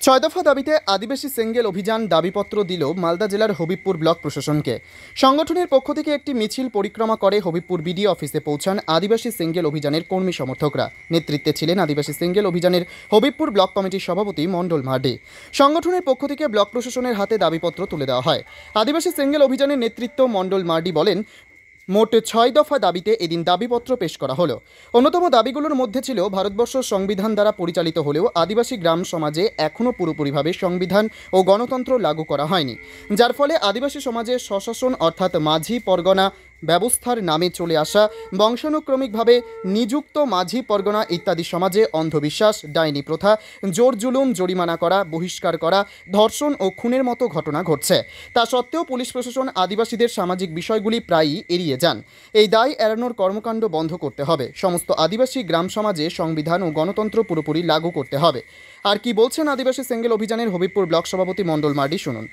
ছয় দফা দাবিতে আদিবাসী সেঙ্গেল অভিযান দাবিপত্র দিল মালদা জেলার হবিবপুর ব্লক প্রশাসনকে। সংগঠনের পক্ষ থেকে একটি মিছিল পরিক্রমা করে হবিবপুর বিডিও অফিসে পৌঁছান আদিবাসী সেঙ্গেল অভিযানের কর্মী সমর্থকরা। নেতৃত্বে ছিলেন আদিবাসী সেঙ্গেল অভিযানের হবিবপুর ব্লক কমিটির সভাপতি মণ্ডল মার্ডি। সংগঠনের পক্ষ থেকে ব্লক প্রশাসনের হাতে দাবিপত্র তুলে দেওয়া হয়। আদিবাসী সেঙ্গেল অভিযানের নেতৃত্ব মণ্ডল মার্ডি বলেন, মোট 6 দফা দাবিতে এদিন দাবিপত্র পেশ করা হলো। অন্যতম দাবিগুলোর মধ্যে ছিল ভারতবর্ষ সংবিধান দ্বারা পরিচালিত হলেও আদিবাসী গ্রাম সমাজে এখনও পুরোপুরিভাবে সংবিধান ও গণতন্ত্র লাগু করা হয়নি, যার ফলে আদিবাসী সমাজে স্বশাসন অর্থাৎ মাঝি পরগনা ব্যবস্থার নামে চলে আসা বংশানুক্রমিকভাবে নিযুক্ত মাঝি পরগনা ইত্যাদি সমাজে অন্ধবিশ্বাস, ডাইনি প্রথা, জোর জুলুম, জরিমানা করা, বহিষ্কার করা, ধর্ষণ ও খুনের মতো ঘটনা ঘটছে। তা সত্ত্বেও পুলিশ প্রশাসন আদিবাসীদের সামাজিক বিষয়গুলি প্রায়ই এড়িয়ে যান। এই দায় এড়ানোর কর্মকাণ্ড বন্ধ করতে হবে। সমস্ত আদিবাসী গ্রাম সমাজে সংবিধান ও গণতন্ত্র পুরোপুরি লাগু করতে হবে। আর কি বলছেন আদিবাসী সেঙ্গেল অভিযানের হবিবপুর ব্লক সভাপতি মণ্ডল মার্ডি, শুনুন।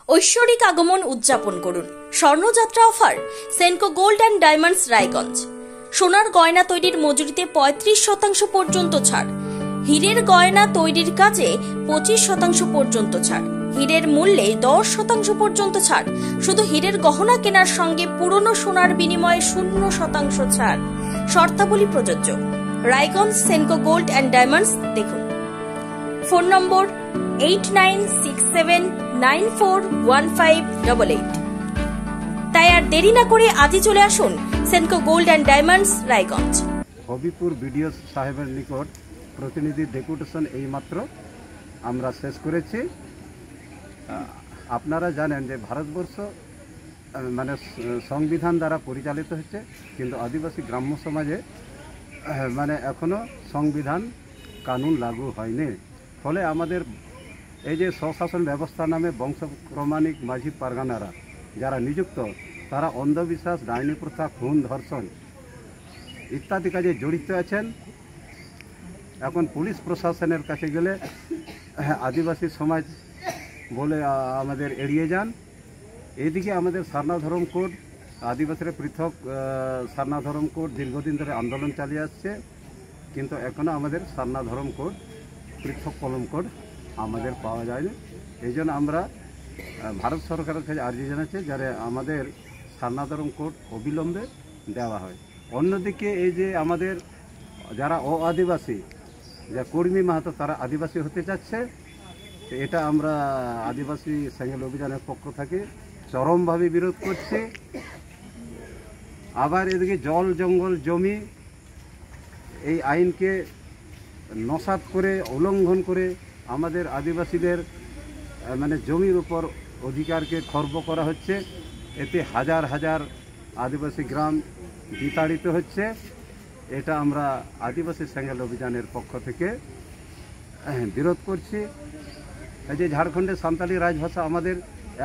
ঐশ্বরিক আগমন উদযাপন করুন। স্বর্ণযাত্রা offer Senco gold and diamonds Raiganj. সোনার গয়না তৈরির মজুরিতে 35% পর্যন্ত ছাড়। হীরের গয়না তৈরির কাজে 25% পর্যন্ত ছাড়। হীরের মূল্যে 10% পর্যন্ত ছাড়। শুধু হীরের গহনা কেনার সঙ্গে পুরনো সোনার বিনিময়ে 0% ছাড়। শর্তাবলী প্রযোজ্য। Raiganj Senco gold and diamonds দেখুন। Phone number 8967941588। তাই আর দেরি না করে আজই চলে আসুন Senco gold and diamonds Raiganj. Habibpur BDO সাহেবের নিকট প্রতিনিধি ডেপুটেশন এইমাত্র আমরা শেষ করেছি। আপনারা জানেন যে ভারতবর্ষ মানে সংবিধান দ্বারা পরিচালিত হচ্ছে, কিন্তু আদিবাসী গ্রাম্য সমাজে মানে এখনও সংবিধান কানুন লাগু হয়নি। ফলে আমাদের এই যে স্বশাসন ব্যবস্থা নামে বংশক্রমানিক মাঝি পারগানারা যারা নিযুক্ত, তারা অন্ধবিশ্বাস, ডাইনি প্রথা, খুন, ধর্ষণ ইত্যাদি কাজে জড়িত আছেন। এখন পুলিশ প্রশাসনের কাছে গেলে আদিবাসী সমাজ বলে আমাদের এড়িয়ে যান। এদিকে আমাদের সারনা ধর্ম কোড, আদিবাসীরা পৃথক সারনা ধর্ম কোড দীর্ঘদিন ধরে আন্দোলন চালিয়ে আসছে, কিন্তু এখনও আমাদের সারনা ধর্ম কোড, পৃথক কলম কোড আমাদের পাওয়া যায়নি। এই জন্য আমরা ভারত সরকারের কাছে আর্জি জানাচ্ছি যাতে আমাদের সারনা ধর্ম কোড অবিলম্বে দেওয়া হয়। অন্যদিকে এই যে আমাদের যারা আদিবাসী, যা কর্মী মাহাতো, তারা আদিবাসী হতে চাচ্ছে, এটা আমরা আদিবাসী সেঙ্গেল অভিযানের পক্ষ থেকে চরমভাবে বিরোধ করছি। আবার এদিকে জল, জঙ্গল, জমি এই আইনকে নস্যাৎ করে, উল্লঙ্ঘন করে আমাদের আদিবাসীদের মানে জমির উপর অধিকারকে খর্ব করা হচ্ছে। এতে হাজার হাজার আদিবাসী গ্রাম বিতাড়িত হচ্ছে। এটা আমরা আদিবাসী সেঙ্গেল অভিযানের পক্ষ থেকে বিরোধ করছি। এই যে ঝাড়খণ্ডে সাঁওতালি রাজভাষা আমাদের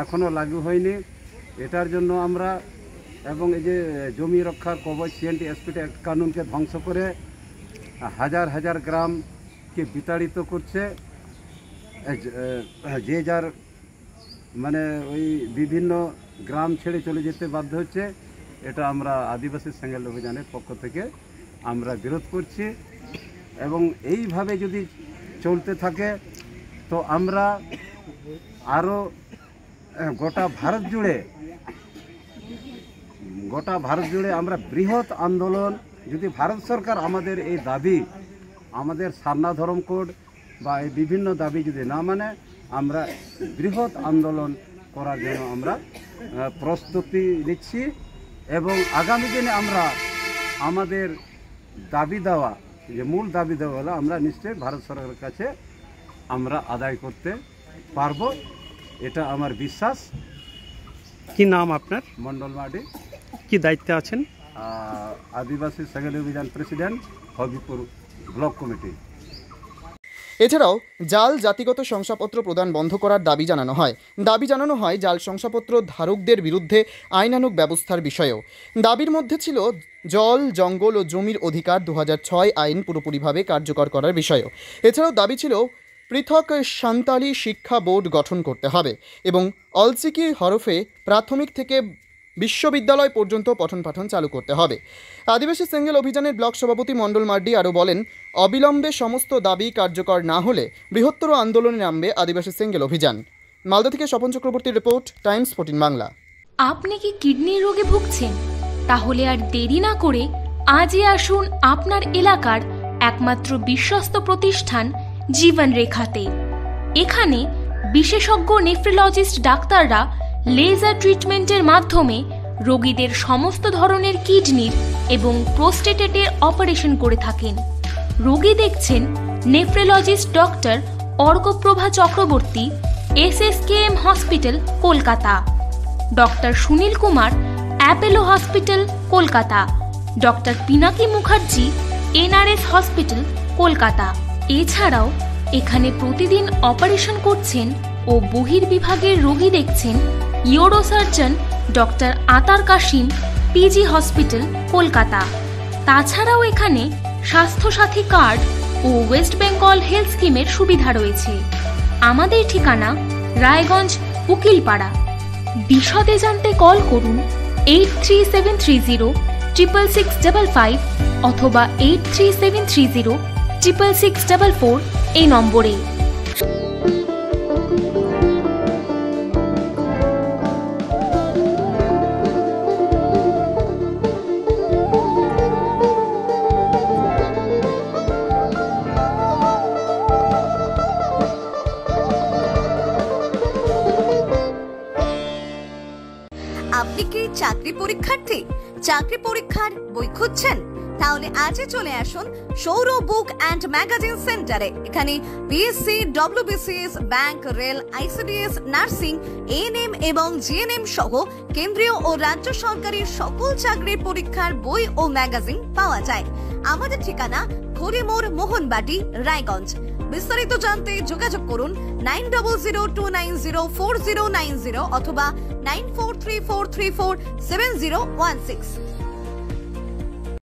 এখনও লাগু হয়নি, এটার জন্য আমরা, এবং এই যে জমি রক্ষার কবচ সিএনটি এসপিটি অ্যাক্ট কানুনকে ধ্বংস করে হাজার হাজার গ্রামকে বিতাড়িত করছে। যে যার মানে ওই বিভিন্ন গ্রাম ছেড়ে চলে যেতে বাধ্য হচ্ছে। এটা আমরা আদিবাসী সেঙ্গেল অভিযানের পক্ষ থেকে আমরা বিরোধ করছি। এবং এইভাবে যদি চলতে থাকে তো আমরা আরও গোটা ভারত জুড়ে আমরা বৃহৎ আন্দোলন, যদি ভারত সরকার আমাদের এই দাবি, আমাদের সারনা ধর্ম কোড বা এই বিভিন্ন দাবি যদি না মানে, আমরা বৃহৎ আন্দোলন করার জন্য আমরা প্রস্তুতি নিচ্ছি। এবং আগামী দিনে আমরা আমাদের দাবি দেওয়া, যে মূল দাবি দেওয়া হলো, আমরা নিশ্চয়ই ভারত সরকারের কাছে আমরা আদায় করতে পারব, এটা আমার বিশ্বাস। কি নাম আপনার? মণ্ডল মার্ডি। কি দায়িত্বে আছেন? আদিবাসী সেঙ্গেল অভিযান প্রেসিডেন্ট, হবিপুর ব্লক কমিটি। এছাড়াও জাল জাতিগত শংসাপত্র প্রদান বন্ধ করার দাবি জানানো হয় জাল শংসাপত্র ধারকদের বিরুদ্ধে আইনানুগ ব্যবস্থার বিষয়েও। দাবির মধ্যে ছিল জল, জঙ্গল ও জমির অধিকার 2006 আইন পুরোপুরিভাবে কার্যকর করার বিষয়েও। এছাড়াও দাবি ছিল পৃথক সান্তালি শিক্ষা বোর্ড গঠন করতে হবে এবং অলচিকি হরফে প্রাথমিক থেকে বিশ্ববিদ্যালয় পর্যন্ত পঠন পাঠন চালু করতে হবে। আদিবাসী সেঙ্গেল অভিযানের ব্লক সভাপতি মণ্ডল মার্ডি আরও বলেন, অবিলম্বে সমস্ত দাবি কার্যকর না হলে বৃহত্তর আন্দোলনে নামবে আদিবাসী সেঙ্গেল অভিযান। মালদা থেকে স্বপন চক্রবর্তীর রিপোর্ট, টাইমস 14 বাংলা। আপনি কি কিডনির রোগে ভুগছেন? তাহলে আর দেরি না করে আজই আসুন আপনার এলাকার একমাত্র বিশ্বস্ত প্রতিষ্ঠান জীবন রেখাতে। এখানে বিশেষজ্ঞ নেফ্রোলজিস্ট ডাক্তাররা লেজার ট্রিটমেন্টের মাধ্যমে রোগীদের সমস্ত ধরনের কিডনির এবং প্রোস্টেটের অপারেশন করে থাকেন। রোগী দেখছেন nephrologist doctor Arkaprabha Chakraborty, SSKM hospital, Kolkata. Doctor Sunil Kumar, Apollo hospital, Kolkata. Doctor Pinaki Mukherjee, NRS hospital, Kolkata. এছাড়াও এখানে প্রতিদিন অপারেশন করছেন ও বহির্বিভাগের রোগী দেখছেন ইউরোসার্জন ডক্টর আতার কাশিম, PG হসপিটাল, কলকাতা। তাছাড়াও এখানে স্বাস্থ্যসাথী কার্ড ও ওয়েস্ট বেঙ্গল হেলথ স্কিমের সুবিধা রয়েছে। আমাদের ঠিকানা রায়গঞ্জ, উকিলপাড়া। বিশদে জানতে কল করুন 8373066655 অথবা 8373066644 এই নম্বরে। আপনি কি চাকরি পরীক্ষার্থী? চাকরি পরীক্ষার বই খুঁজছেন? তাহলে আজই চলে আসুন সৌর বুক অ্যান্ড ম্যাগাজিন সেন্টারে। এখানে BSc, WBCS, bank, rail, ICDS, nursing, ANM এবং GNM সহ কেন্দ্রীয় ও রাজ্য সরকারি সকল চাকরির পরীক্ষার বই ও ম্যাগাজিন পাওয়া যায়। আমাদের ঠিকানা খড়িমোড়, মোহনবাটি, রায়গঞ্জ। বিস্তারিত জানতে যোগাযোগ করুন 9002904090 অথবা 9434347016।